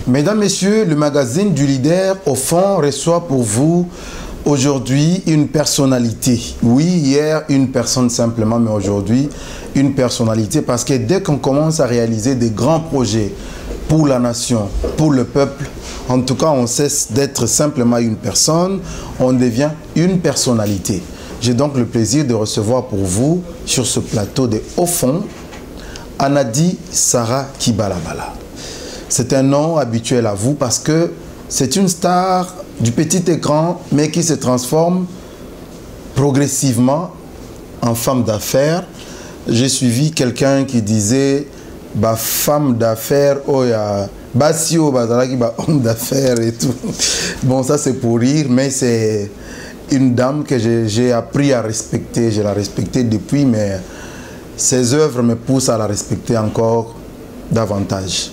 Mesdames, Messieurs, le magazine du leader au fond reçoit pour vous aujourd'hui une personnalité. Oui, hier une personne simplement, mais aujourd'hui une personnalité, parce que dès qu'on commence à réaliser des grands projets pour la nation, pour le peuple, en tout cas on cesse d'être simplement une personne, on devient une personnalité. J'ai donc le plaisir de recevoir pour vous sur ce plateau de Au fond Anadi Sarah Kibalabala. C'est un nom habituel à vous parce que c'est une star du petit écran, mais qui se transforme progressivement en femme d'affaires. J'ai suivi quelqu'un qui disait bah, femme d'affaires, oh ya basio bazalaki ba homme d'affaires et tout. Bon, ça c'est pour rire, mais c'est une dame que j'ai appris à respecter. Je la respectais depuis, mais ses œuvres me poussent à la respecter encore davantage.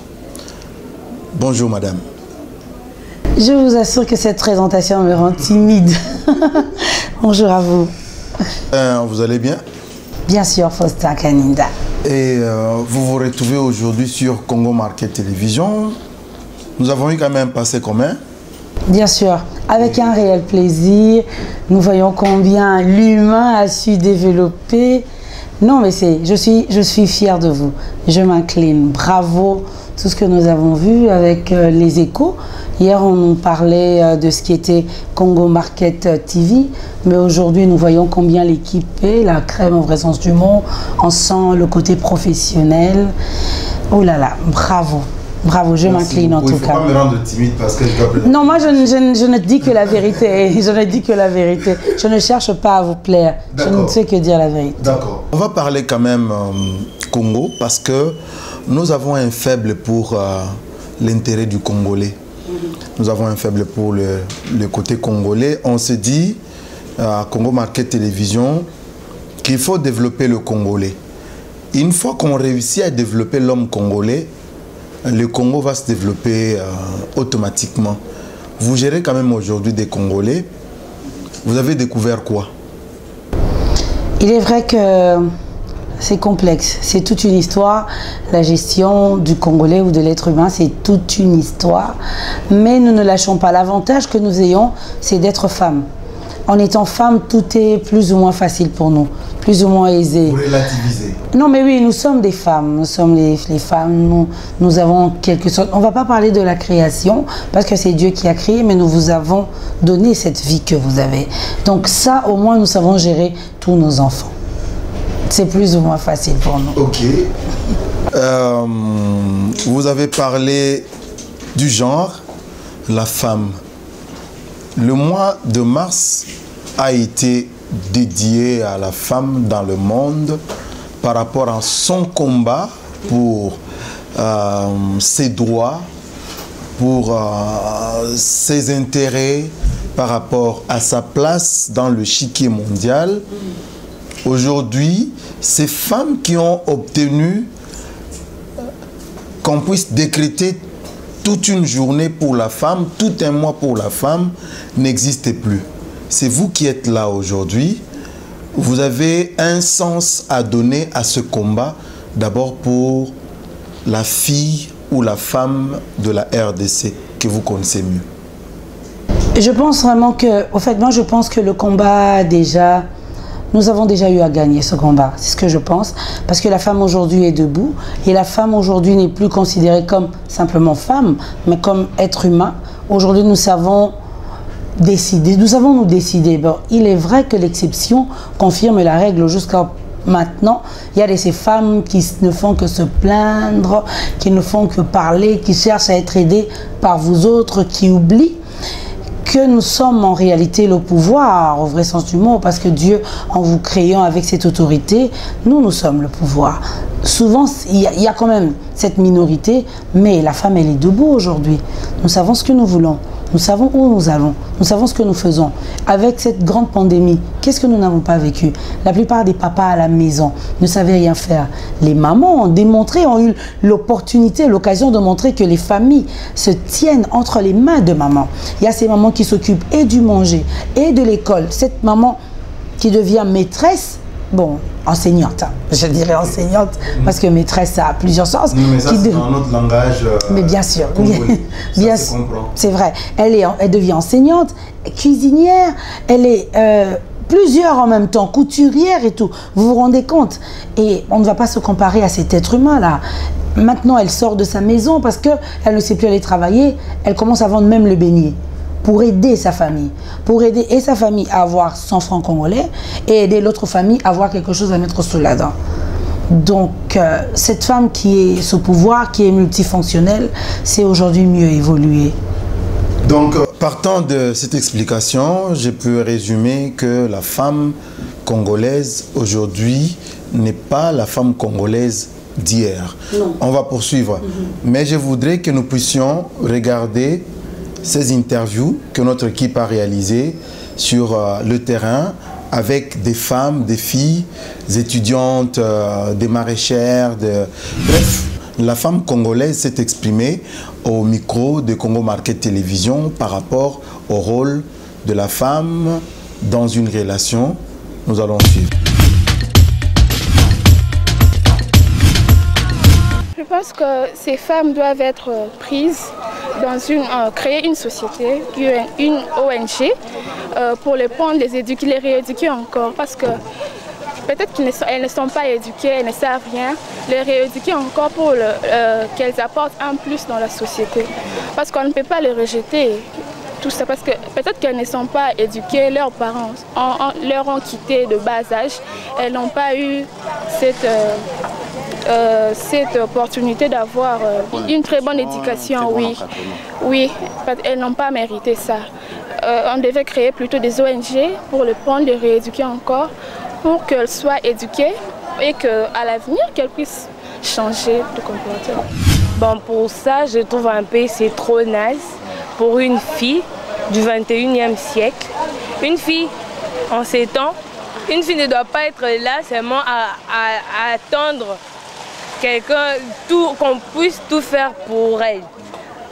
Bonjour madame. Je vous assure que cette présentation me rend timide. Bonjour à vous. Vous allez bien? Bien sûr, Faustin Kaninda. Et vous vous retrouvez aujourd'hui sur Congo Market Télévision. Nous avons eu quand même un passé commun. Bien sûr, avec un réel plaisir. Nous voyons combien l'humain a su développer. Non, mais je suis fière de vous. Je m'incline. Bravo. Tout ce que nous avons vu avec les échos. Hier, on nous parlait de ce qui était Congo Market TV, mais aujourd'hui, nous voyons combien l'équipe est, la crème au vrai sens du mot. On sent le côté professionnel. Oh là là, bravo. Bravo, je m'incline en tout cas. Il ne faut pas me rendre timide parce que je dois... Non, moi, je ne dis que la vérité. Je ne dis que la vérité. Je ne cherche pas à vous plaire. Je ne sais que dire la vérité. D'accord. On va parler quand même Congo parce que nous avons un faible pour l'intérêt du Congolais. Nous avons un faible pour le côté congolais. On se dit à Congo Market Télévision qu'il faut développer le Congolais. Une fois qu'on réussit à développer l'homme congolais, le Congo va se développer automatiquement. Vous gérez quand même aujourd'hui des Congolais. Vous avez découvert quoi? Il est vrai que c'est complexe, c'est toute une histoire. La gestion du Congolais ou de l'être humain, c'est toute une histoire. Mais nous ne lâchons pas. L'avantage que nous ayons, c'est d'être femmes. En étant femme, tout est plus ou moins facile pour nous, plus ou moins aisé. Vous relativisez. Non, mais oui, nous sommes des femmes. Nous sommes les femmes. Nous avons quelque chose. On ne va pas parler de la création, parce que c'est Dieu qui a créé, mais nous vous avons donné cette vie que vous avez. Donc ça, au moins, nous savons gérer tous nos enfants. C'est plus ou moins facile pour nous. Ok. Vous avez parlé du genre, la femme. Le mois de mars a été dédié à la femme dans le monde par rapport à son combat pour ses droits, pour ses intérêts, par rapport à sa place dans le chiquier mondial. Aujourd'hui, ces femmes qui ont obtenu qu'on puisse décréter toute une journée pour la femme, tout un mois pour la femme, n'existe plus. C'est vous qui êtes là aujourd'hui. Vous avez un sens à donner à ce combat, d'abord pour la fille ou la femme de la RDC que vous connaissez mieux. Je pense vraiment que, au fait, moi je pense que le combat déjà... Nous avons déjà eu à gagner ce combat, c'est ce que je pense, parce que la femme aujourd'hui est debout et la femme aujourd'hui n'est plus considérée comme simplement femme, mais comme être humain. Aujourd'hui, nous savons décider, nous avons nous décider. Bon, il est vrai que l'exception confirme la règle jusqu'à maintenant. Il y a de ces femmes qui ne font que se plaindre, qui ne font que parler, qui cherchent à être aidées par vous autres, qui oublient que nous sommes en réalité le pouvoir, au vrai sens du mot, parce que Dieu, en vous créant avec cette autorité, nous sommes le pouvoir. Souvent, il y a quand même cette minorité, mais la femme, elle est debout aujourd'hui. Nous savons ce que nous voulons. Nous savons où nous allons. Nous savons ce que nous faisons. Avec cette grande pandémie, qu'est-ce que nous n'avons pas vécu? La plupart des papas à la maison ne savaient rien faire. Les mamans ont démontré, ont eu l'opportunité, l'occasion de montrer que les familles se tiennent entre les mains de maman. Il y a ces mamans qui s'occupent et du manger et de l'école. Cette maman qui devient maîtresse bon, enseignante, hein. Je dirais enseignante, parce que maîtresse, ça a plusieurs sens. Mais ça, c'est dans notre langage. Mais bien sûr, bien sûr, c'est vrai. Elle devient enseignante, cuisinière, elle est plusieurs en même temps, couturière et tout. Vous vous rendez compte? Et on ne va pas se comparer à cet être humain-là. Maintenant, elle sort de sa maison parce qu'elle ne sait plus aller travailler. Elle commence à vendre même le beignet pour aider sa famille. Pour aider et sa famille à avoir 100 francs congolais et aider l'autre famille à avoir quelque chose à mettre sous la dent. Donc, cette femme qui est sous pouvoir, qui est multifonctionnelle, c'est aujourd'hui mieux évoluer. Donc, partant de cette explication, je peux résumer que la femme congolaise aujourd'hui n'est pas la femme congolaise d'hier. On va poursuivre. Mais je voudrais que nous puissions regarder ces interviews que notre équipe a réalisées sur le terrain avec des femmes, des filles, des étudiantes, des maraîchères. Bref, la femme congolaise s'est exprimée au micro de Congo Market Télévision par rapport au rôle de la femme dans une relation. Nous allons suivre. Je pense que ces femmes doivent être prises dans créer une société, une ONG, pour les prendre, les éduquer, les rééduquer encore. Parce que peut-être qu'elles ne sont pas éduquées, elles ne savent rien, les rééduquer encore pour qu'elles apportent un plus dans la société. Parce qu'on ne peut pas les rejeter, tout ça, parce que peut-être qu'elles ne sont pas éduquées, leurs parents leur ont quitté de bas âge, elles n'ont pas eu cette opportunité d'avoir une très bonne éducation, oui, elles n'ont pas mérité ça. On devait créer plutôt des ONG pour les prendre, les rééduquer encore, pour qu'elles soient éduquées et qu'à l'avenir, qu'elles puissent changer de comportement. Bon, pour ça, je trouve un peu c'est trop naze pour une fille du 21e siècle. Une fille, en ces temps, une fille ne doit pas être là seulement à attendre quelqu'un, qu'on puisse tout faire pour elle.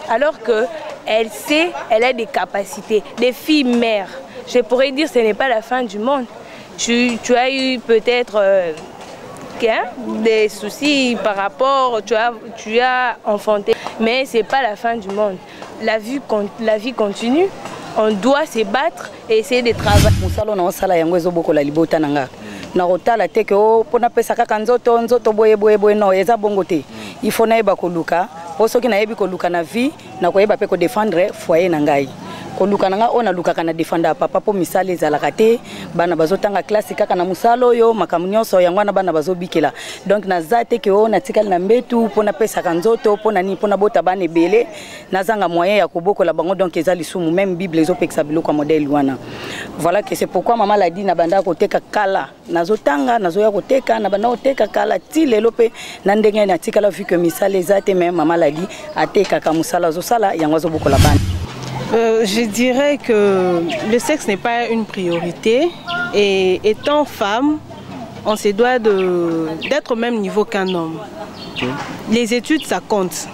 Alors qu'elle sait, elle a des capacités, des filles mères. Je pourrais dire que ce n'est pas la fin du monde. Tu as eu peut-être des soucis par rapport, tu as enfanté, mais ce n'est pas la fin du monde. La vie continue, on doit se battre et essayer de travailler. nakotala te ke o pona pesa kaka nzoto boye no eza bongo te il faut na yeba koluka o soki na yebi koluka na vie na koyeba pe ko défendre foyer na ngai koluka na nga ona lukaka na défendre papa po misala ezalaka te bana bazotanga classe kaka na musalo yo makamu nyonso yango na bana bazobikela donc naza te ke o na tikali na mbetu pona pesa ka nzoto pona ni pona bota bana ebele nazanga moyen ya kobokola bango donc eza lisumu même bible ezopekisa biloko modèle wana voilà que c'est pourquoi maman l'a dit na banda koteka kala nazotanga nazoya koteka na banda koteka kala ti lelo pe na ndenge na tikala vu que misala ezate même maman l'a dit ateka ka musala zosala yango azobokola bana. Je dirais que le sexe n'est pas une priorité et étant femme, on se doit d'être au même niveau qu'un homme. Les études, ça compte.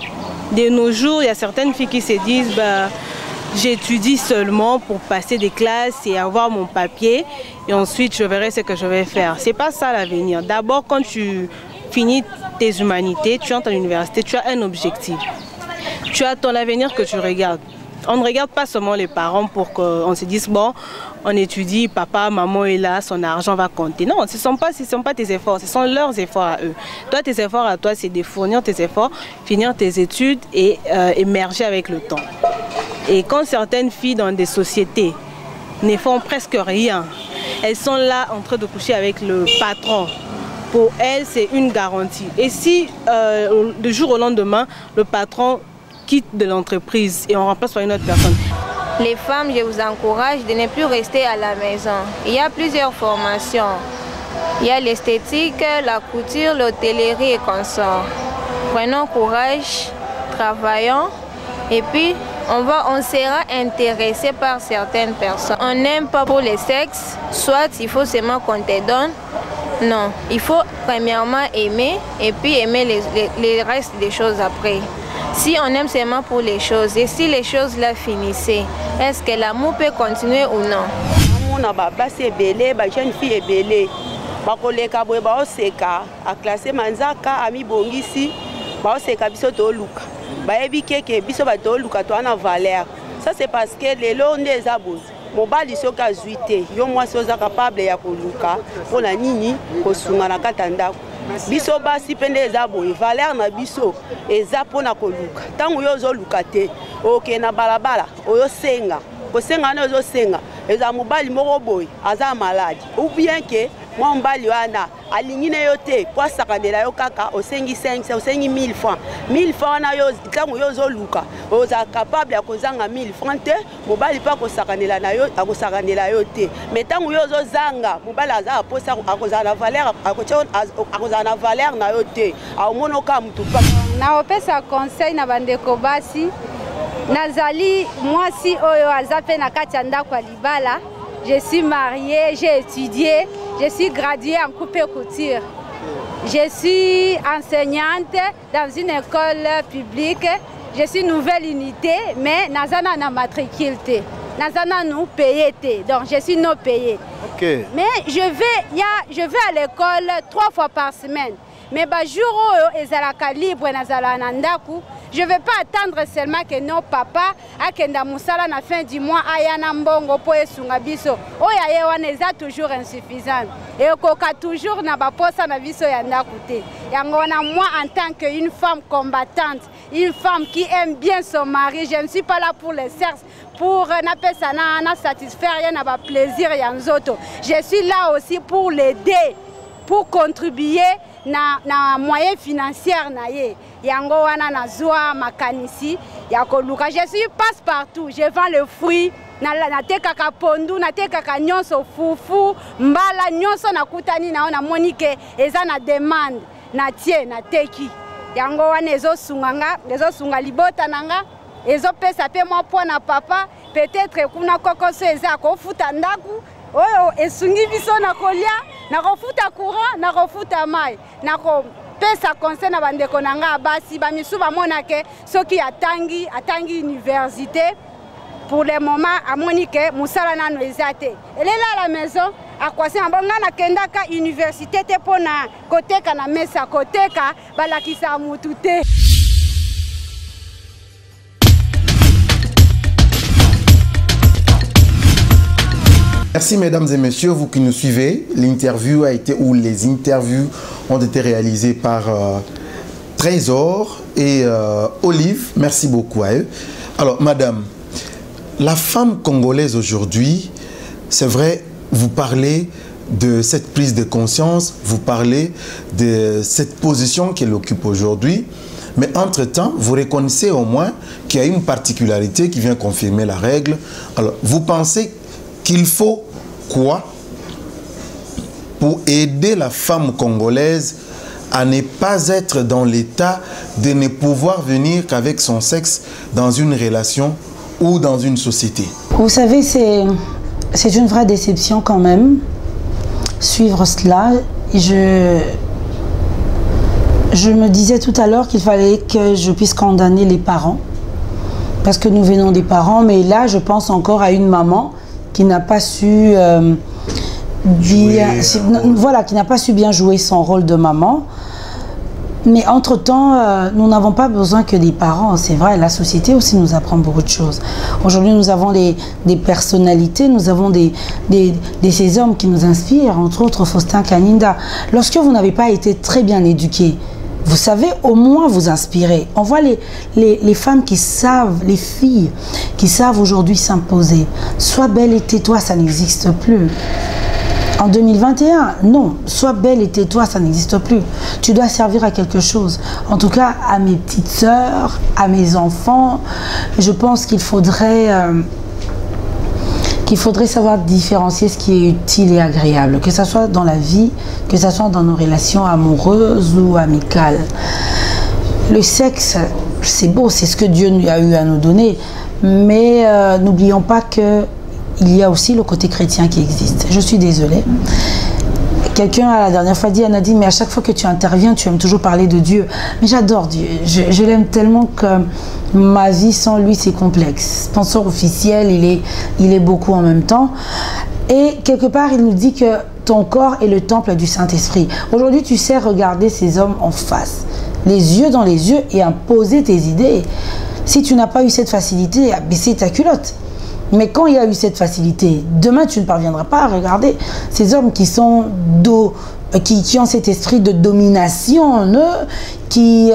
De nos jours, il y a certaines filles qui se disent bah, j'étudie seulement pour passer des classes et avoir mon papier et ensuite je verrai ce que je vais faire. C'est pas ça l'avenir. D'abord, quand tu finis tes humanités, tu entres à l'université, tu as un objectif. Tu as ton avenir que tu regardes. On ne regarde pas seulement les parents pour qu'on se dise bon, on étudie, papa, maman est là, son argent va compter. Non, ce ne sont pas tes efforts, ce sont leurs efforts à eux. Toi, tes efforts à toi, c'est de fournir tes efforts, finir tes études et émerger avec le temps. Et quand certaines filles dans des sociétés ne font presque rien, elles sont là en train de coucher avec le patron. Pour elles, c'est une garantie. Et si du jour au lendemain, le patron quitte de l'entreprise et on remplace par une autre personne. Les femmes, je vous encourage de ne plus rester à la maison. Il y a plusieurs formations. Il y a l'esthétique, la couture, l'hôtellerie et consorts. Prenons courage, travaillons et puis on sera intéressé par certaines personnes. On n'aime pas pour le sexe, soit il faut seulement qu'on te donne. Non, il faut premièrement aimer et puis aimer les restes des choses après. Si on aime seulement pour les choses et si les choses là finissaient, est-ce que l'amour peut continuer ou non? On a c'est belé, jeune fille est belé. bakoleka boye baoseka aklase manzaka ami bongisi baoseka biso toluka bayebi keke biso batoluka toana valeur. Ça c'est parce que lelo nde eza boye mobali soki azwi te yo mwasi oza capable ya koluka mpona nini kosunga na kati ya ndako. Biso basi pende eza boye valeur na biso eza mpona koluka. Ntango yo ozoluka te oke na balabala oyosenga kosenga na ozosenga eza mobali moko boye aza malade ou bien que mwa mobali wana alingi na yo te po asakandela yo kaka osengi 500 osengi 1000 francs 1000 francs na yo ntango yo ozoluka oza capable ya kozanga 1000 francs te mobali pa kosakandela na yo akosakandela yo te mais ntango yo ozozanga mobali aza aposa akozala na valeur akozala na valeur na yo te aomonoka mutu pa na opesa conseil na bandeko basi nazali mwasi oyo aza pe na kati ya ndako ya libala. Je suis mariée, j'ai étudié, je suis graduée en coupe et couture. Je suis enseignante dans une école publique. Je suis nouvelle unité, mais nazana na matriculté. Nazana nous payé, donc je suis non payée. Okay. Mais je vais à l'école 3 fois par semaine. Mais bah jour où ezalaka libre nazala nandaku, je ne vais pas attendre seulement que nos papas akenda musala na fin du mois ayana mbongo po esunga biso. Oya yewana eza toujours insuffisant. Et koka toujours na baposa na biso ya ndaku te. Yango na moi en tant qu'une femme combattante, une femme qui aime bien son mari, je ne suis pas là pour les sexe, pour na satisfaire na ba plaisir ya nzoto. Je suis là aussi pour l'aider, pour contribuer na moyen financier na ye. Yango wana na zwa makanisi ya koluka. Je suis passe partout, je vends le fruit, na tekaka pondu, na tekaka nyonso fufu, mbala nyonso na kutani na ona monike eza na demande na tie na teki. Yango wana ezo sunga libota nanga, ezo pesa pe moi po na papa, peut-être kuna kokoso eza ko futa ndaku. Oyo esungi biso na kolia, na kofuta courant, na kofuta mai, na ko pesa conseil na bandeko nanga basi ba misu ba monake soki atangi université pour le moment à Monique musala na noezate. Elle est là à la maison à quoi c'est en bonga na kendaka université te pona koteka na mesa koteka balakisa mutu te. Merci mesdames et messieurs, vous qui nous suivez. L'interview a été, ou les interviews ont été réalisées par Trésor et Olive. Merci beaucoup à eux. Alors madame, la femme congolaise aujourd'hui, c'est vrai, vous parlez de cette prise de conscience, vous parlez de cette position qu'elle occupe aujourd'hui, mais entre-temps, vous reconnaissez au moins qu'il y a une particularité qui vient confirmer la règle. Alors, vous pensez qu'il faut quoi pour aider la femme congolaise à ne pas être dans l'état de ne pouvoir venir qu'avec son sexe dans une relation ou dans une société? Vous savez, c'est une vraie déception quand même, suivre cela. Je me disais tout à l'heure qu'il fallait que je puisse condamner les parents, parce que nous venons des parents, mais là, je pense encore à une maman qui n'a pas su voilà, qui n'a pas su bien jouer son rôle de maman. Mais entre-temps, nous n'avons pas besoin que des parents, c'est vrai, la société aussi nous apprend beaucoup de choses. Aujourd'hui, nous avons des personnalités, nous avons ces hommes qui nous inspirent, entre autres Faustin Kaninda. Lorsque vous n'avez pas été très bien éduqué, vous savez au moins vous inspirer. On voit les femmes qui savent, les filles qui savent aujourd'hui s'imposer. Sois belle et tais-toi, ça n'existe plus. En 2021, non. Sois belle et tais-toi, ça n'existe plus. Tu dois servir à quelque chose. En tout cas, à mes petites sœurs, à mes enfants, je pense qu'il faudrait savoir différencier ce qui est utile et agréable, que ce soit dans la vie, que ce soit dans nos relations amoureuses ou amicales. Le sexe, c'est beau, c'est ce que Dieu a eu à nous donner, mais n'oublions pas que il y a aussi le côté chrétien qui existe. Je suis désolée. Quelqu'un la dernière fois dit, elle a dit, mais à chaque fois que tu interviens, tu aimes toujours parler de Dieu. Mais j'adore Dieu. Je l'aime tellement que ma vie sans lui, c'est complexe. Sponsor officiel, il est beaucoup en même temps. Et quelque part, il nous dit que ton corps est le temple du Saint-Esprit. Aujourd'hui, tu sais regarder ces hommes en face, les yeux dans les yeux, et imposer tes idées. Si tu n'as pas eu cette facilité à baisser ta culotte, mais quand il y a eu cette facilité, demain tu ne parviendras pas à regarder ces hommes qui sont qui ont cet esprit de domination en eux, qui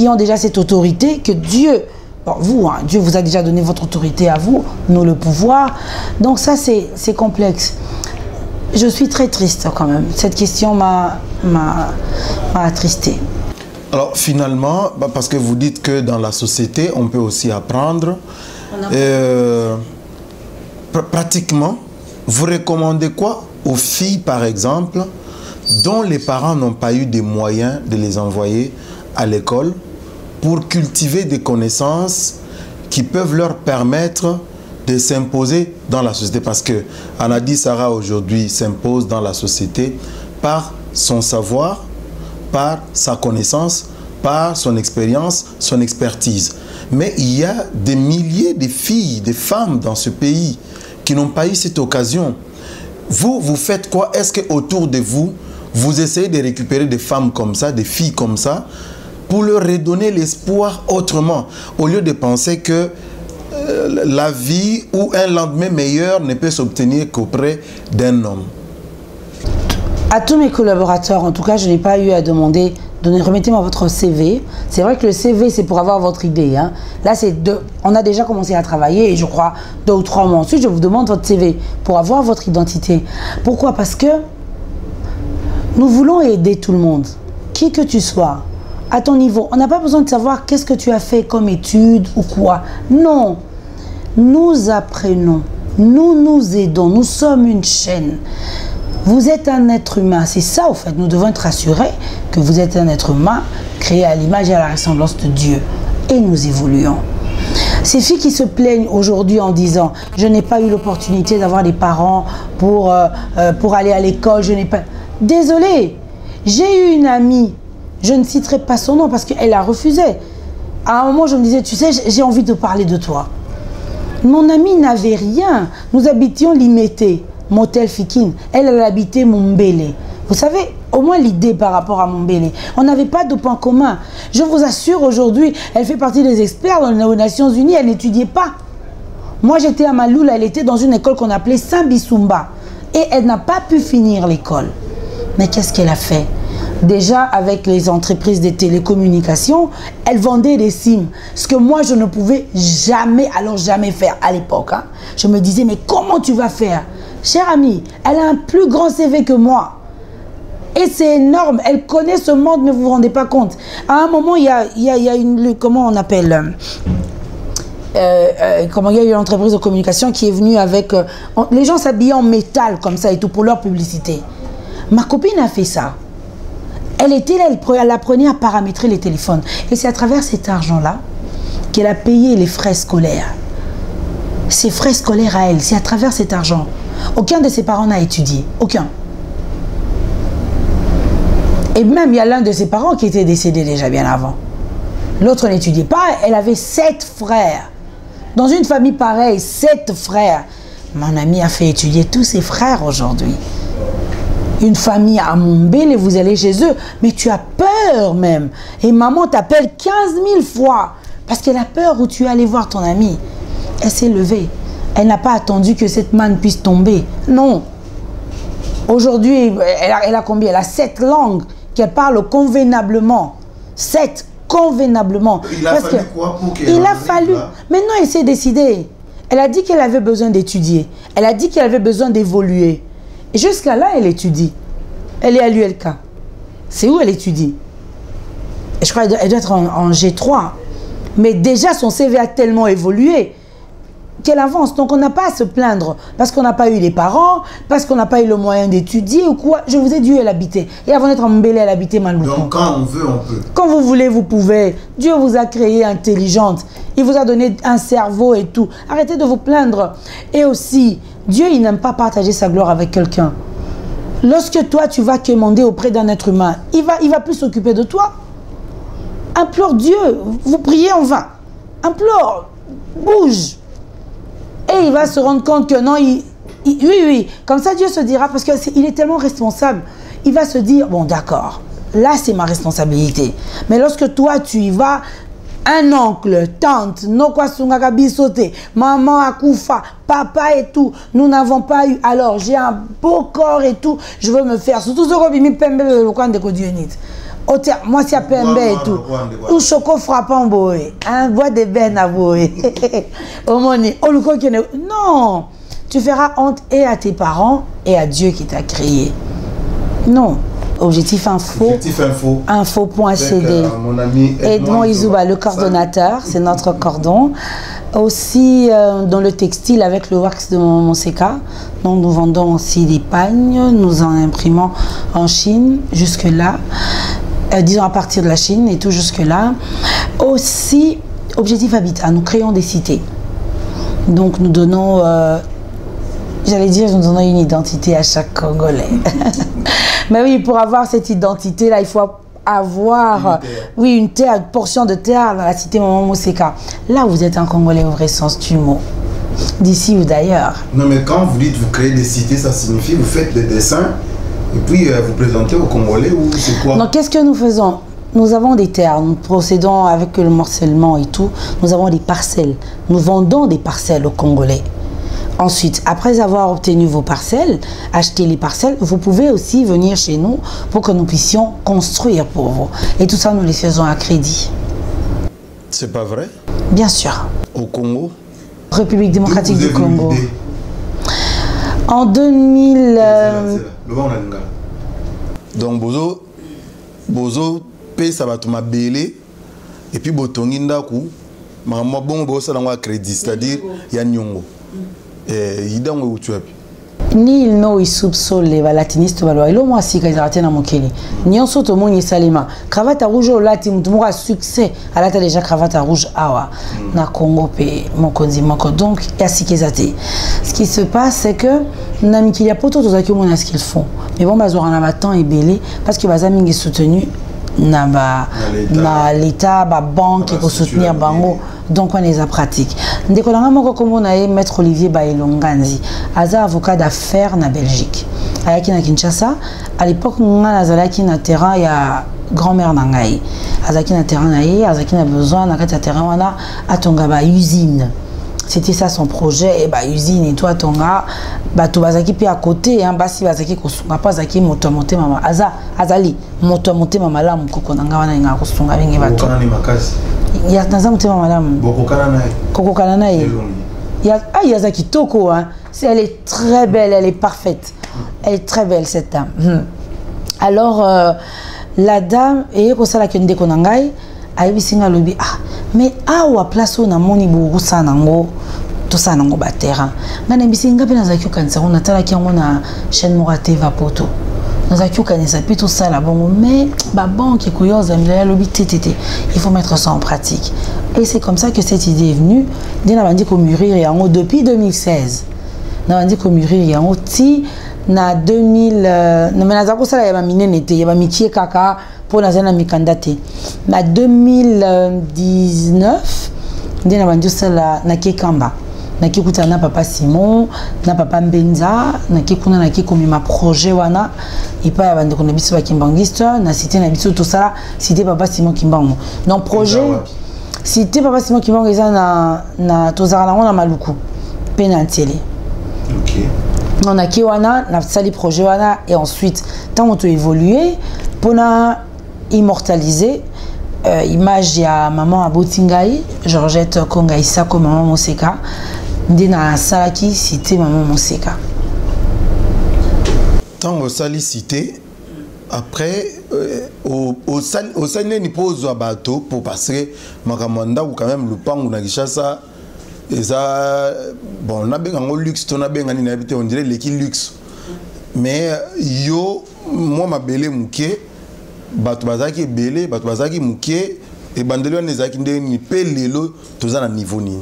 ont déjà cette autorité que Dieu, bon, vous, hein, Dieu vous a déjà donné votre autorité à vous, nous le pouvoir. Donc ça c'est complexe. Je suis très triste quand même. Cette question m'a attristé. Alors finalement, parce que vous dites que dans la société, on peut aussi apprendre. Pratiquement, vous recommandez quoi aux filles, par exemple, dont les parents n'ont pas eu des moyens de les envoyer à l'école pour cultiver des connaissances qui peuvent leur permettre de s'imposer dans la société? Parce que Anadi Sarah aujourd'hui s'impose dans la société par son savoir, par sa connaissance, par son expérience, son expertise. Mais il y a des milliers de filles, de femmes dans ce pays qui n'ont pas eu cette occasion. Vous, vous faites quoi? Est-ce qu'autour de vous, vous essayez de récupérer des femmes comme ça, des filles comme ça, pour leur redonner l'espoir autrement, au lieu de penser que la vie ou un lendemain meilleur ne peut s'obtenir qu'auprès d'un homme? À tous mes collaborateurs, en tout cas, je n'ai pas eu à demander, remettez-moi votre CV. C'est vrai que le CV, c'est pour avoir votre idée. Hein. Là, on a déjà commencé à travailler, et je crois 2 ou 3 mois. Ensuite, je vous demande votre CV pour avoir votre identité. Pourquoi? Parce que nous voulons aider tout le monde, qui que tu sois, à ton niveau. On n'a pas besoin de savoir qu'est-ce que tu as fait comme étude ou quoi. Non, nous apprenons, nous nous aidons, nous sommes une chaîne. Vous êtes un être humain, c'est ça au fait. Nous devons être rassurés que vous êtes un être humain créé à l'image et à la ressemblance de Dieu. Et nous évoluons. Ces filles qui se plaignent aujourd'hui en disant « Je n'ai pas eu l'opportunité d'avoir des parents pour aller à l'école, je n'ai pas... » Désolée, j'ai eu une amie, je ne citerai pas son nom parce qu'elle a refusé. À un moment, je me disais « Tu sais, j'ai envie de parler de toi. » Mon amie n'avait rien. Nous habitions Limete. Motel Fikine, elle habitait Mumbele. Vous savez, au moins l'idée par rapport à Mumbele. On n'avait pas de point commun. Je vous assure, aujourd'hui, elle fait partie des experts dans les Nations Unies, elle n'étudiait pas. Moi, j'étais à Maloula, elle était dans une école qu'on appelait Saint-Bissoumba. Et elle n'a pas pu finir l'école. Mais qu'est-ce qu'elle a fait? Déjà, avec les entreprises de télécommunications, elle vendait des SIM. Ce que moi, je ne pouvais jamais, alors jamais faire à l'époque. Hein. Je me disais, mais comment tu vas faire? Chère amie, elle a un plus grand CV que moi. Et c'est énorme. Elle connaît ce monde, mais vous ne vous rendez pas compte. À un moment, il y a une... Comment on appelle comment il y a eu une entreprise de communication qui est venue avec... les gens s'habillaient en métal comme ça et tout pour leur publicité. Ma copine a fait ça. Elle était là, elle apprenait à paramétrer les téléphones. Et c'est à travers cet argent-là qu'elle a payé les frais scolaires. Ses frais scolaires à elle, c'est à travers cet argent. Aucun de ses parents n'a étudié. Aucun. Et même, il y a l'un de ses parents qui était décédé déjà bien avant. L'autre n'étudiait pas. Elle avait 7 frères. Dans une famille pareille, 7 frères. Mon ami a fait étudier tous ses frères aujourd'hui. Une famille à Mumbele, vous allez chez eux, mais tu as peur même. Et maman t'appelle 15 000 fois parce qu'elle a peur où tu es allé voir ton ami. Elle s'est levée. Elle n'a pas attendu que cette manne puisse tomber. Non. Aujourd'hui, elle a combien? Elle a 7 langues qu'elle parle convenablement. 7 convenablement. Il a fallu quoi pour qu'elle... Il a fallu. Maintenant, elle s'est décidée. Elle a dit qu'elle avait besoin d'étudier. Elle a dit qu'elle avait besoin d'évoluer. Et jusqu'à là, elle étudie. Elle est à l'ULK. C'est où elle étudie? Et je crois qu'elle doit être en G3. Mais déjà, son CV a tellement évolué qu'elle avance. Donc, on n'a pas à se plaindre parce qu'on n'a pas eu les parents, parce qu'on n'a pas eu le moyen d'étudier ou quoi. Je vous ai dit où elle habitait. Et avant d'être en Mbélé, elle habitait Maloukou. Donc, quand on veut, on peut. Quand vous voulez, vous pouvez. Dieu vous a créé intelligente. Il vous a donné un cerveau et tout. Arrêtez de vous plaindre. Et aussi, Dieu, il n'aime pas partager sa gloire avec quelqu'un. Lorsque toi, tu vas quémander auprès d'un être humain, il va plus s'occuper de toi. Implore Dieu. Vous priez en vain. Implore. Bouge. Et il va se rendre compte que non, oui, comme ça Dieu se dira, parce qu'il est tellement responsable, il va se dire, bon d'accord, là c'est ma responsabilité. Mais lorsque toi tu y vas, un oncle, tante, Nokwasunga Bisote, maman Akoufa, papa et tout, nous n'avons pas eu, alors j'ai un beau corps et tout, je veux me faire, surtout ce que je pembe le coin de Kodionite. Moi c'est à pembe et tout, ou choco frappant boé, un bois de ben à boé, au moni, non, tu feras honte et à tes parents et à Dieu qui t'a créé. Non. Objectif info. Info.cd. Mon ami Edmond Izouba, le coordonnateur, c'est notre cordon. Aussi dans le textile avec le wax de Monseka. Donc nous vendons aussi des pagnes, nous en imprimons en Chine jusque-là. Disons à partir de la Chine et tout jusque-là. Aussi, Objectif Habitat, nous créons des cités. Donc nous donnons, j'allais dire, nous donnons une identité à chaque Congolais. Mais oui, pour avoir cette identité-là, il faut avoir une terre, une portion de terre dans la cité Maman Moseka. Là, vous êtes un Congolais au vrai sens du mot, d'ici ou d'ailleurs. Non, mais quand vous dites vous créez des cités, ça signifie vous faites des dessins et puis vous présentez aux Congolais ou c'est quoi? Donc, qu'est-ce que nous faisons? Nous avons des terres, nous procédons avec le morcellement et tout. Nous avons des parcelles. Nous vendons des parcelles aux Congolais. Ensuite, après avoir obtenu vos parcelles, acheter les parcelles, vous pouvez aussi venir chez nous pour que nous puissions construire pour vous. Et tout ça, nous les faisons à crédit. C'est pas vrai? Bien sûr. Au Congo? République démocratique du Congo. En 2000... Donc, Bozo paye ça va tout ma belé et puis Botongi ndaku, maman bon bossa dans un crédit, c'est-à-dire il y a Nyongo. Ni il no isubso le latiniste balwa ilo moi si kaza tena mokeli nyonso to moni salima cravate rouge au lati mutumura succès ala ta déjà cravate rouge awa na Congo pe mokonzi moko donc ya sikezate. Ce qui se passe c'est que nami qu'il y a poto tozaki mona ce qu'ils font mais bon bazora na temps et belé parce que baza mingi soutenu na l'état ba banque pour soutenir bango. Donc on les a pratiques. Ndekolanga moko kombo na ye maître Olivier Baelonganzi, aza avocat d'affaires na Belgique. Ayaki na Kinshasa, à l'époque nga nazalaki na terrain ya grand-mère na ngai. Azaki na terrain na ye, azaki na besoin na kati ya terrain wana atonga ba usine. C'était ça son projet et bah usine et toi tonga bah tout bazaki puis à côté hein basi bazaki kosunga pas zaki moto monter mama azali moto monter mama la mukoko nanga wana nga kosunga bingi bato il y a dans un monter mama la koko kana nae il y a zaki toko hein elle est très belle, elle est parfaite, elle est très belle cette dame. Alors la dame et ko sala kende konangai ayibisinga lobi ah mais awa place on a moni burusa nango to sa nango ba terrain ngana bisinga pe nazaki kanisa on atala ki ngona chaîne morate va poto nazaki kanisa pe to sala bongo mais ba banque ko yoza mila lobi tétété il faut mettre ça en pratique et c'est comme ça que cette idée est venue dina bandi ko mûrir yango depuis 2016 na bandi ko mûrir yango ti na 2000 na menazako sala ya ba minene te ya ba mikie kaka pour la zone mikandate na 2019 ndina bandu sala na kekamba na kikuta na papa Simon na papa Mbenza na kikuna na kikomi ma projet wana ipa ya bande kona biso ba kimbangista na cité na biso to sala cité papa Simon Kimbango donc projet cité papa Simon Kimbango eza na tozara na maluku penantele. OK. On a kiwana na sali projet wana et ensuite tant on to évoluer pour na immortaliser image ya maman Abotingai Georgette Konga Isako maman Moseka ndina salaki cité maman Moseka tant au sali cité après au sali ni pose bateau pour passer makamanda ou quand même le pangu na Kinshasa et ça bon na benga ngo luxe to na benga ni na habité on dirait l'équipe luxe mais yo moi ma belle muké bato bazaki belé bato bazaki muké et bandelo nezaki ndeni pe lelo toza na niveau ni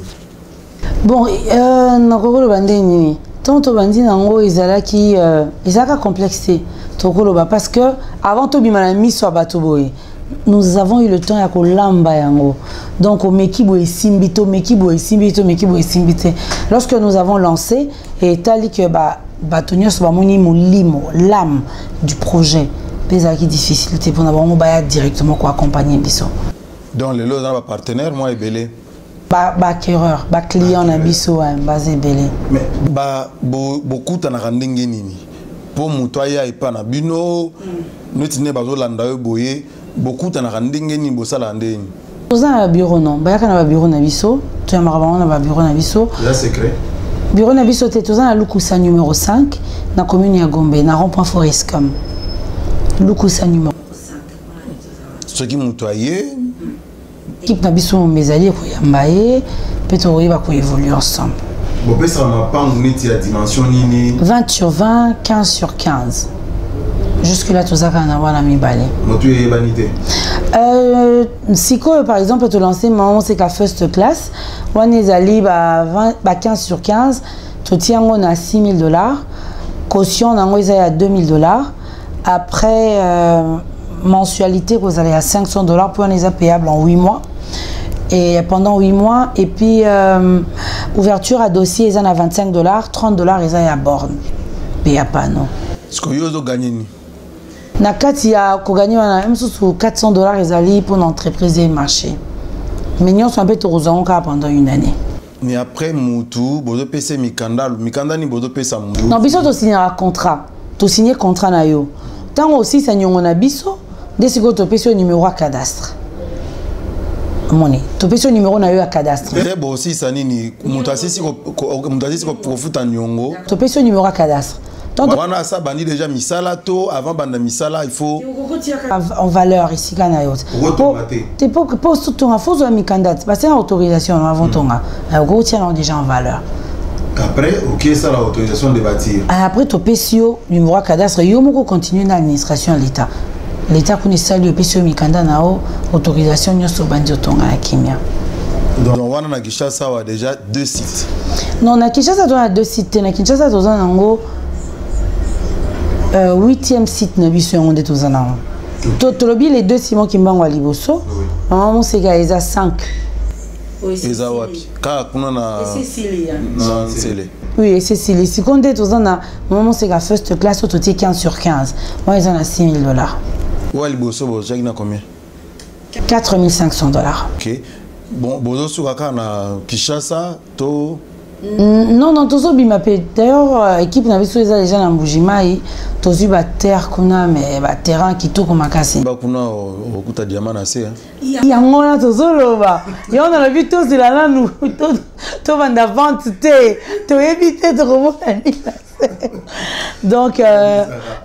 bon na kokolo bandeni tonto bandi nango ezalaki ezaka complexité tokolo ba parce que avant to bimana miso bato boye nous avons eu le temps à kolamba yango. Donc au mekibo et simbito, mekibo et simbito, mekibo et simbité. Lorsque nous avons lancé, et tali que batonios bamoni molimo, l'âme du projet. Pesa qui difficulté pour n'avoir directement quoi accompagner biso. Donc les lots dans partenaire moi et belé. Acquéreur, client na biso basé belé. Mais beaucoup t'en a rendu nini. Pour mutoya et pas na bino, nous tenons bazo landa boye. Beaucoup t'en a rendu nini bossa landé. Nous avons un bureau non, bayaka na bureau na biso. Tu as marabon na bureau na biso. Là secret. Bureau na biso te tous à Lukusa numéro 5 na commune ya Gombe na rond-point Forescom. Lukusa numéro 5. Ce qui mutoyé. Équipe na biso mezali ko yambaye, peut-être va ko évoluer ensemble. Bon peut ça m'a pas unité à dimension nini. 20 sur 20, 15 sur 15. Jusque là tout ça quand on a la mi balé. Motu et vanité. Siko par exemple te lancer maman c'est qu'à first class, on est allé 15 sur 15, tout tient on a $6,000. Caution on a à $2,000. Après mensualité vous allez à $500 pour les payables en 8 mois. Et pendant 8 mois, et puis ouverture à dossier, ils en a $25, $30, ils ont à borne. Mais a pas non. Est-ce que vous avez gagné? Nakati a gagné même sous $400 ils allaient pour l'entreprise et le marché. Mais nous sommes un peu tous pendant une année. Mais après Moutou, vous PC Mikanda ni vous PC Moutou. Non, biso to signer un contrat. To signer contrat na yo. Tant aussi ça nous on a biso, dès que to PC numéro à cadastre. Money. To pese numéro na yo à cadastre. Très bon aussi ça nini mutasi si ko profite en nyongo. To pese numéro à cadastre. Donc on a ça bandi déjà misala to avant banda misala il faut en valeur ici kana yo. T'es pas ton info zo mi candidat parce que autorisation avant ton go tient déjà en valeur. Après OK ça l'autorisation de bâtir. Après to pese numéro à cadastre yo moko continuer dans l'administration de l'État. L'État connaît ça, le PCO Mikanda nao autorisation nyoso bandi otonga na kimia. Donc on a Kinshasa a déjà 2 sites. Non, na Kinshasa on a 2 sites. Na Kinshasa on a ngo 8e site na biso on est tous en Totolobi les 2 Simon Kimbango liboso. Maman c'est gaeza 5. Eza wapi? Ka kuna na Cécilia. Non, c'est oui, et Cécilia. Si on est tous en maman c'est ga first class au total 15 sur 15. Moi ils en a $6,000. Ouais, le bosso, j'ai combien? $4,500. Ok. Bon, bosso sur na Kinshasa, to. Non, tous les bimapé. D'ailleurs, équipe n'a vu déjà dans Mbujimai, tous les terre kuna mais terrain qui tout comme cassé. Ba kuna au kuta diamant assez. Il y a un tous le bas. Il y en a vu tous là nous. Tout va d'avant tu éviter de remonter. Donc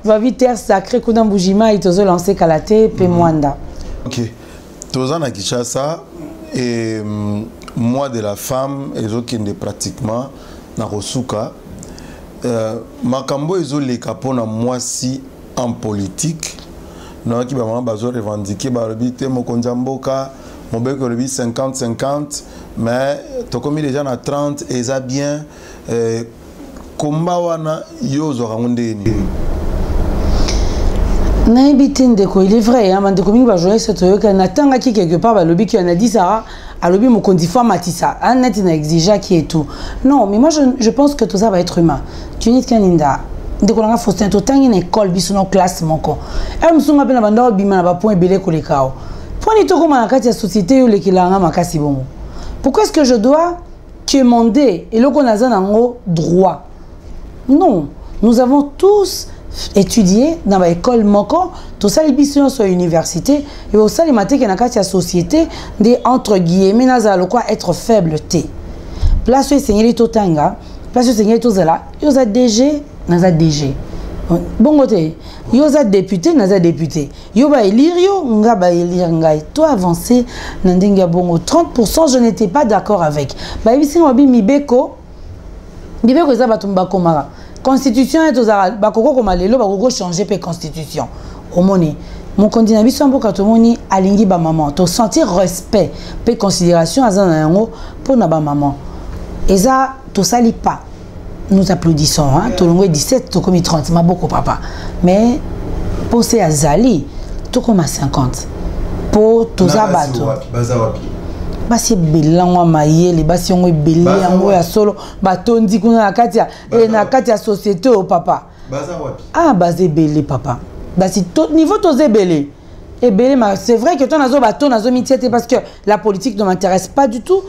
va vite terre sacré kuna Mbujimai tous lancé Kalaté pe Mwanda. OK. Tous en Kinshasa et moi de la femme et autres qui ne pratiquement na Rosuka makambo ezo le capona moi si en politique na ki ba mama bazo revendiquer ba robité mo konjamboka mon bec le 50-50 mais to comme déjà na 30 et ça bien komba wana yozo ramunde ni na habité ndeko il est vrai hein mandeko mingi ba jouer cette yoka na tanga ki quelque part ba lobi qui en a dit ça alors bien mon condition matissa un net na exige qui est tout non mais moi je pense que tout ça va être humain tu n'es qu'un inda ndeko nga Faustin to tangi na école biso na classe moko e msunga pe na banda bima na ba point belé ko lekao point ni to comme na kati ya société yo lekilanga makasi bongo pourquoi est-ce que je dois demander et le qu'on a zanango droit non nous avons tous étudier dans l'école moko tout ça les bisons sur l'université et au sein les matières qui na kati ya société des entre guillemets nazalo quoi être faible t place où seigneur totanga place où seigneur tozala yoza DG naza DG bon côté yoza député naza député yo ba élire yo nga ba élire ngai toi avancer na ndenge bongo 30% je n'étais pas d'accord avec ba bisinga wabi mibeko za batumba komara constitution est aux arabes bakoko comme lelo bakoko changer pe constitution omoni mon candidat biso mboka to moni alingi ba maman to sentir respect pe considération azana yango pour na ba maman eza to sali pas nous applaudissons hein to longo 17 to comme 30 ma beaucoup papa mais pour ces azali to comme 50 toza bato basi belango mayele basi yango ebele yango ya solo batondi kuna na kati ya société au papa ah baza ebele papa basi niveau toza ebele ebele mais c'est vrai que ton azo bato nazo mitiete parce que la politique ne m'intéresse pas du tout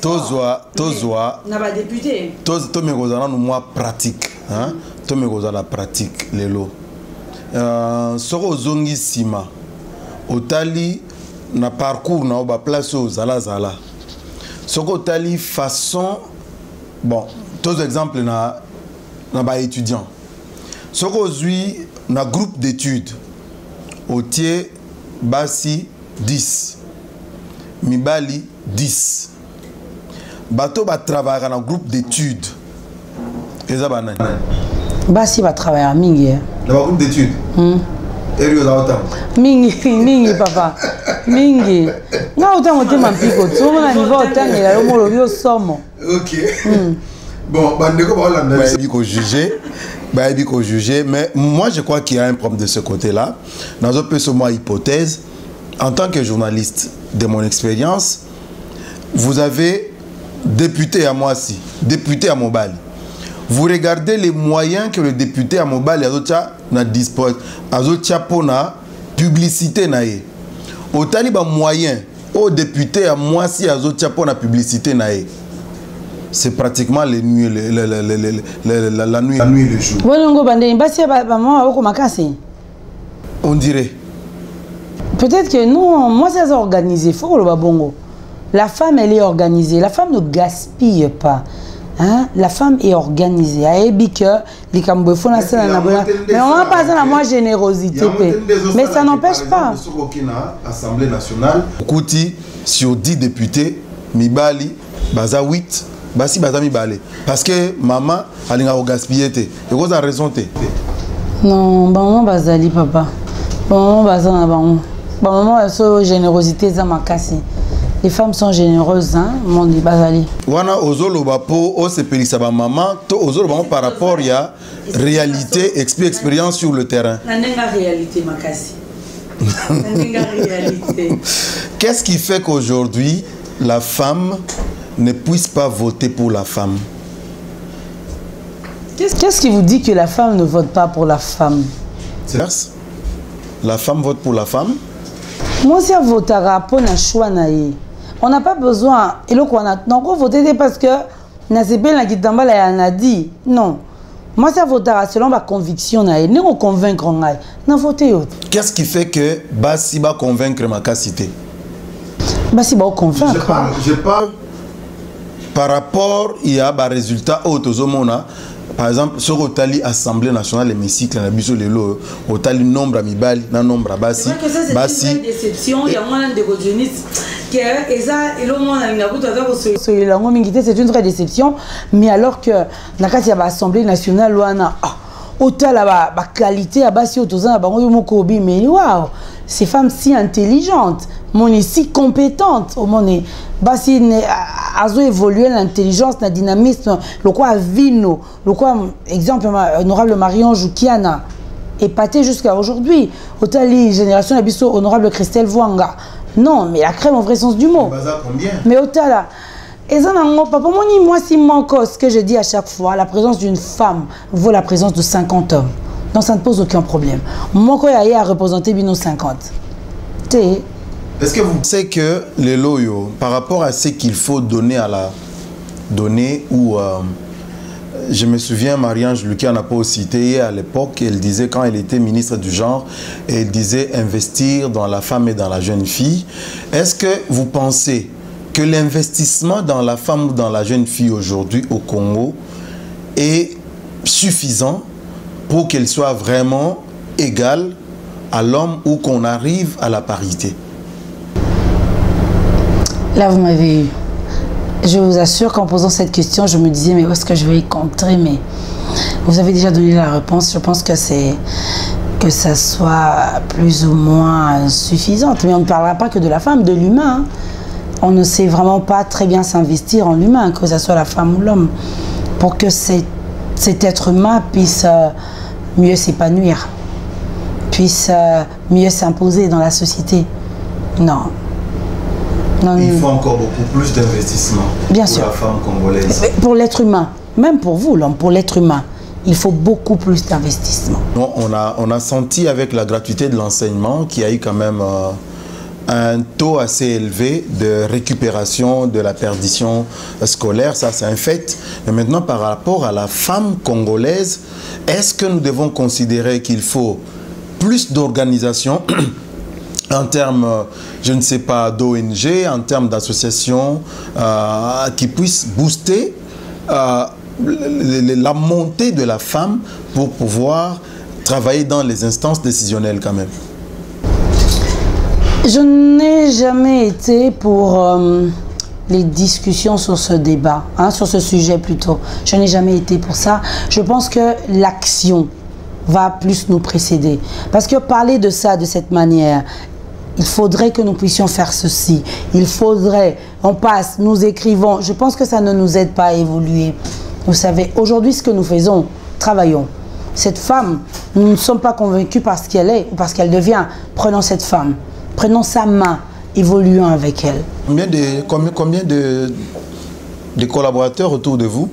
tozwa na ba député to mekozana no moi pratique hein to mekozana pratique lelo soko ozongi sima otali na parcours na ba place aux zala soko otali façon bon tous exemples na ba étudiant soko ozui na groupe d'études otie basi 10 mibali 10 bato ba travailler dans groupe d'études eza banani basi ba travailler mingi dans groupe d'études mingi papa mingi nga utango te mampiko tomo na niveau otangela yo molo yo somo OK bon bandeko ba olanda bi ko juger mais moi je crois qu'il y a un problème de ce côté-là dans un peu sur moi hypothèse en tant que journaliste de mon expérience vous avez député à Moissi député à Mobali vous regardez les moyens que le député à Mobali na dispose azotia pona publicité nae au taliba moyen au député à Moissi azotia pona publicité nae c'est pratiquement les nuits la nuit et le jour. On dirait. Peut-être que nous, moi c'est organisé, faut le bongo. La femme elle est organisée, la femme ne gaspille pas. Hein? La femme est organisée. Mais on n'a pas besoin de moi générosité. Mais ça n'empêche pas. Assemblée nationale, Kouti sur 10 députés, Mibali, Baza 8. Basi bazami balé parce que maman alinga au gaspiller té et vous a raison té non maman bazali papa maman bazana bango maman so générosité za makasi les femmes sont généreuses hein mon dit bazali wana ozolo bapo o se pelisa ba maman to ozolo bango par rapport ya réalité expérience sur le terrain na nenga réalité makasi na nenga réalité qu'est-ce qui fait qu'aujourd'hui la femme ne puisse pas voter pour la femme? Qu'est-ce qui vous dit que la femme ne vote pas pour la femme? La femme vote pour la femme? Moi, si elle votera pour un choix, on n'a pas besoin. Et le quoi, on voter parce que n'a dit non. Moi, si elle votera selon ma conviction, nous convaincre, nous voter. Qu'est-ce qui fait que Bassi va convaincre ma cité? Bassi va convaincre. Je parle. Par rapport, il y a un résultat autozomona. Par exemple, sur l'Otali Assemblée nationale, l'hémicycle, la biso lelo, Otali nombre à Mibali, na nombre à Bassi. C'est une déception. Il y a moins de rejonistes que c'est une vraie déception. Mais alors que dans l'Assemblée nationale, autant la qualité à Bassi, mais waouh, ces femmes si intelligentes, si compétentes, Bassi a évolué l'intelligence, le dynamisme, le quoi vino, le quoi exemple honorable Marion Joukiana, épaté jusqu'à aujourd'hui. Autant les générations abisso honorable Christelle Vouanga. Non, mais la crème au vrai sens du mot. Mais autant là. Et ça, papa, moi, si manque ce que je dis à chaque fois, la présence d'une femme vaut la présence de 50 hommes. Donc ça ne pose aucun problème. Moi, quand il y a à représenter nos 50. Est-ce que vous pensez que les loyaux, par rapport à ce qu'il faut donner à la donnée ou je me souviens, Marie-Ange Lucia n'a pas cité à l'époque, elle disait quand elle était ministre du genre, elle disait investir dans la femme et dans la jeune fille. Est-ce que vous pensez que l'investissement dans la femme ou dans la jeune fille aujourd'hui au Congo est suffisant pour qu'elle soit vraiment égale à l'homme ou qu'on arrive à la parité? Là, vous m'avez eu. Je vous assure qu'en posant cette question, je me disais, mais où est-ce que je vais y contrer? Mais vous avez déjà donné la réponse. Je pense que ça soit plus ou moins suffisante. Mais on ne parlera pas que de la femme, de l'humain. On ne sait vraiment pas très bien s'investir en l'humain, que ce soit la femme ou l'homme, pour que cet être humain puisse mieux s'épanouir, puisse mieux s'imposer dans la société. Non. Non. Il faut encore beaucoup plus d'investissement pour la femme congolaise. Mais pour l'être humain, même pour vous, l'homme, pour l'être humain, il faut beaucoup plus d'investissement. On a senti avec la gratuité de l'enseignement qu'il y a eu quand même un taux assez élevé de récupération de la perdition scolaire, ça c'est un fait. Mais maintenant, par rapport à la femme congolaise, est-ce que nous devons considérer qu'il faut plus d'organisation en termes, je ne sais pas, d'ONG, en termes d'associations qui puissent booster la montée de la femme pour pouvoir travailler dans les instances décisionnelles quand même? Je n'ai jamais été pour les discussions sur ce débat, sur ce sujet plutôt. Je n'ai jamais été pour ça. Je pense que l'action va plus nous précéder. Parce que parler de ça de cette manière, il faudrait que nous puissions faire ceci. Il faudrait, on passe, nous écrivons. Je pense que ça ne nous aide pas à évoluer. Vous savez, aujourd'hui, ce que nous faisons, travaillons. Cette femme, nous ne sommes pas convaincus parce qu'elle est ou parce qu'elle devient. Prenons cette femme. Prenons sa main, évoluons avec elle. Combien de collaborateurs autour de vous?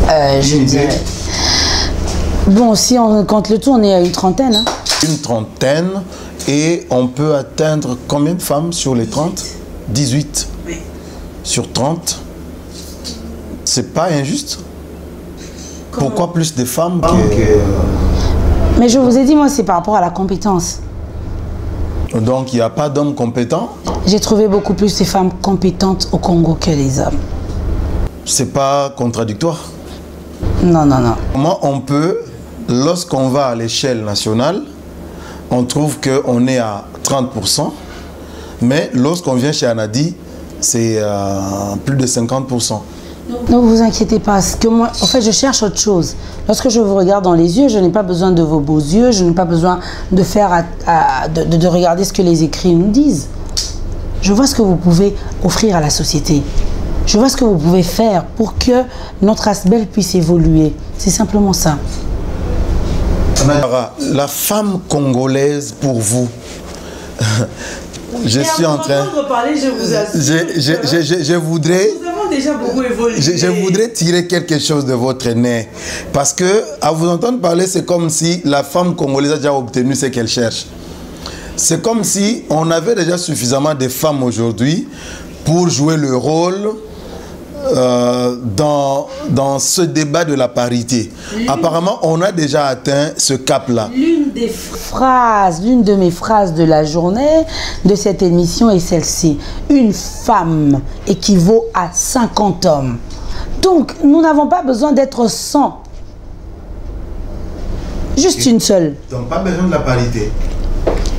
Je dirais... Bon, si on compte le tout, on est à une trentaine. Hein. Une trentaine. Et on peut atteindre combien de femmes sur les 30? 18. Oui. Sur 30. C'est pas injuste? Pourquoi plus de femmes que... Mais je vous ai dit, moi, c'est par rapport à la compétence. Donc, il n'y a pas d'hommes compétents? J'ai trouvé beaucoup plus de femmes compétentes au Congo que les hommes. C'est pas contradictoire? Non, non, non. Comment on peut, lorsqu'on va à l'échelle nationale, on trouve qu'on est à 30%, mais lorsqu'on vient chez Anadi, c'est plus de 50%. Ne vous inquiétez pas, parce que moi, en fait, je cherche autre chose. Lorsque je vous regarde dans les yeux, je n'ai pas besoin de vos beaux yeux, je n'ai pas besoin de faire de regarder ce que les écrits nous disent. Je vois ce que vous pouvez offrir à la société. Je vois ce que vous pouvez faire pour que notre race belle puisse évoluer. C'est simplement ça. La femme congolaise pour vous, je suis en train... Je voudrais... Déjà beaucoup évolué. Je voudrais tirer quelque chose de votre nez. Parce que, à vous entendre parler, c'est comme si la femme congolaise a déjà obtenu ce qu'elle cherche. C'est comme si on avait déjà suffisamment de femmes aujourd'hui pour jouer le rôle dans ce débat de la parité. Apparemment, on a déjà atteint ce cap-là. L'une de mes phrases de la journée de cette émission est celle-ci. Une femme équivaut à 50 hommes. Donc, nous n'avons pas besoin d'être 100. Juste une seule. Donc, pas besoin de la parité.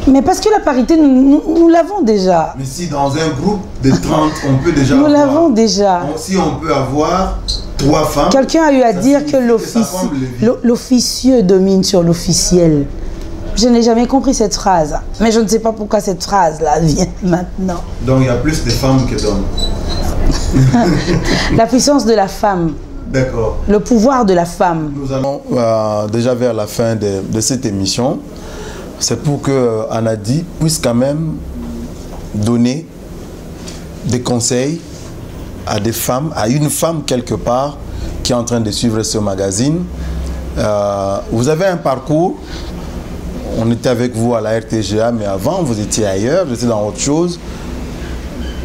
Mais parce que la parité, nous l'avons déjà. Mais si dans un groupe de 30, on peut déjà nous l'avons déjà. Donc, si on peut avoir 3 femmes... Quelqu'un a eu à dire que l'officieux domine sur l'officiel. Je n'ai jamais compris cette phrase. Mais je ne sais pas pourquoi cette phrase-là vient maintenant. Donc il y a plus de femmes que d'hommes. La puissance de la femme. D'accord. Le pouvoir de la femme. Nous allons déjà vers la fin de cette émission. C'est pour que Anadi puisse quand même donner des conseils à des femmes, à une femme quelque part qui est en train de suivre ce magazine. Vous avez un parcours, on était avec vous à la RTGA, mais avant vous étiez ailleurs, vous étiez dans autre chose.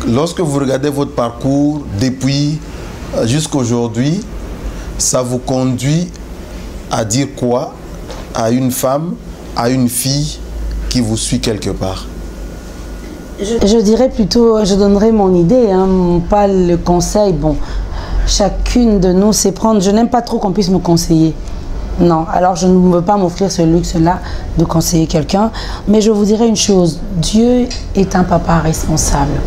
Lorsque vous regardez votre parcours depuis jusqu'à aujourd'hui, ça vous conduit à dire quoi à une femme, à une fille qui vous suit quelque part? Je dirais plutôt, je donnerais mon idée, pas le conseil. Bon, chacune de nous sait prendre. Je n'aime pas trop qu'on puisse me conseiller. Non, alors je ne veux pas m'offrir ce luxe-là de conseiller quelqu'un. Mais je vous dirais une chose, Dieu est un papa responsable.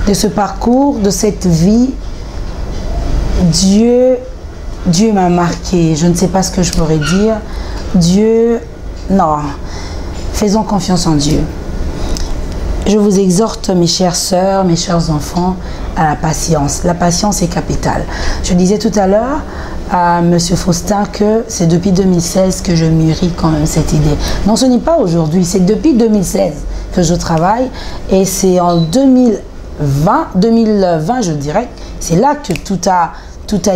De ce parcours, de cette vie, Dieu m'a marqué. Je ne sais pas ce que je pourrais dire. Dieu, non, faisons confiance en Dieu. Je vous exhorte, mes chères sœurs, mes chers enfants, à la patience. La patience est capitale. Je disais tout à l'heure à M. Faustin que c'est depuis 2016 que je mûris quand même cette idée. Non, ce n'est pas aujourd'hui, c'est depuis 2016 que je travaille. Et c'est en 2020 je dirais, c'est là que tout a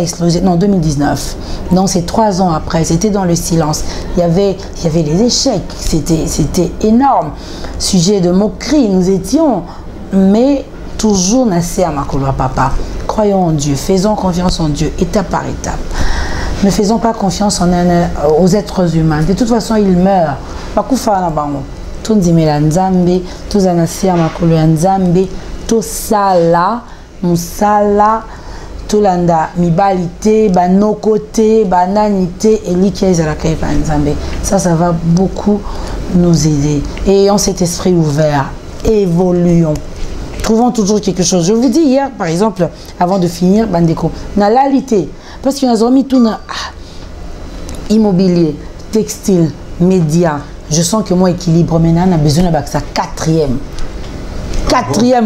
explosé. Non, 2019. Non, c'est 3 ans après. C'était dans le silence. Il y avait les échecs. C'était énorme. Sujet de moquerie, nous étions. Mais toujours nassé à Makolo papa. Croyons en Dieu. Faisons confiance en Dieu, étape par étape. Ne faisons pas confiance aux êtres humains. De toute façon, ils meurent. Bakufa na bango. Tunzimela nzambe, tuzanasia makolo ya nzambe, tosala musala, tolanda mibalite, banokote, bananite, elikia ezalaka epa nzambe. Ça va beaucoup nous aider. Ayons cet esprit ouvert. Évoluons. Trouvons toujours quelque chose. Je vous dis hier, par exemple, avant de finir, Bandeko, na lalité, parce qu'il y a tout immobilier, textile, médias. Je sens que moi, équilibre, maintenant, on a besoin de ça. Quatrième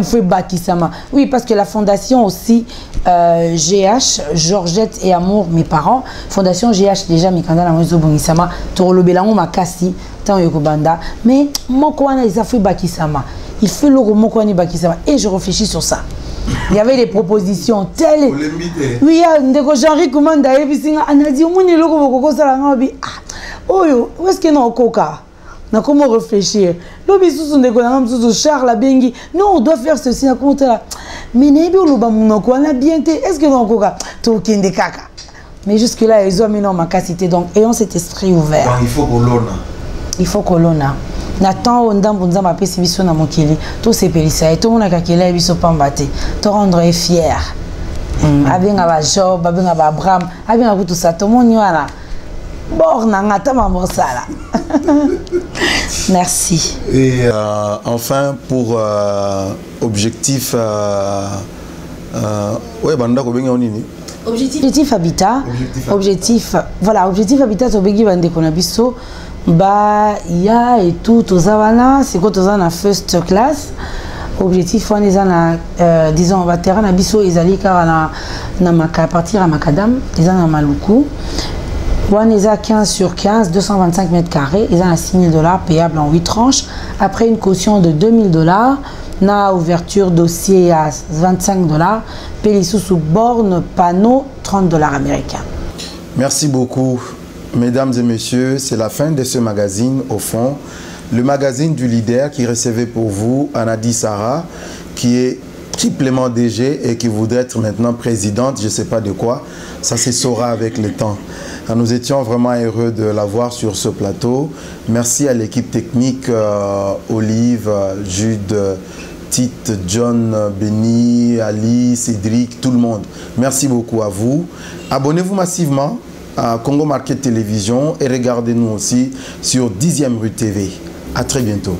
fois Bakisama. Oui, parce que la fondation aussi, GH, Georgette et Amour, mes parents, fondation GH déjà, mes candidats, la Moïse Bongisama, Torolobelango Makasi, Tan Yokobanda, mais moi, quoi, on a fait Bakisama. Il fait le roman qu'on est Bakisama. Et je réfléchis sur ça. Il y avait des propositions telles. Oui, Jean-Henri Koumanda, on a dit, on est là, oh, où est-ce qu'il y a un coca? On a comment réfléchir. Charles Bengi. Non, on doit faire ceci. Mais est-ce que non coca? Mais jusque-là, ils ont mis dans ma capacité. Donc, ayons cet esprit ouvert. Donc, il faut qu'on l'on a. Il faut qu'on l'on a. Nathan ondam bonza ma pesi biso na mokili to sepelisa et to mona kakela biso pambate to rendre fier abenga ba Job abenga ba Abraham abenga kutu sa to moni wana borna ngata mamosala. Merci. Et enfin pour objectif ouais banda ko benga onini objectif habitat voilà objectif habitat to bengi bande kona biso. Bah, il y a et tout aux avana, c'est quoi aux avana first class. Objectif, on est en disons, on va terrain à Bisso, ils allaient car à partir à Macadam, ils en ont Maluku. On est à 15 sur 15, 225 mètres carrés, ils ont 6 000 $ payable en 8 tranches. Après une caution de 2 000 $, na ouverture dossier à 25 $, payé sous borne, panneau, 30 $ américains. Merci beaucoup. Mesdames et messieurs, c'est la fin de ce magazine, au fond. Le magazine du leader qui recevait pour vous Anadi Sarah, qui est triplement DG et qui voudrait être maintenant présidente, je ne sais pas de quoi. Ça se saura avec le temps. Nous étions vraiment heureux de la voir sur ce plateau. Merci à l'équipe technique, Olive, Jude, Tite, John, Benny, Ali, Cédric, tout le monde. Merci beaucoup à vous. Abonnez-vous massivement à Congo Market Télévision et regardez-nous aussi sur 10e rue TV. À très bientôt.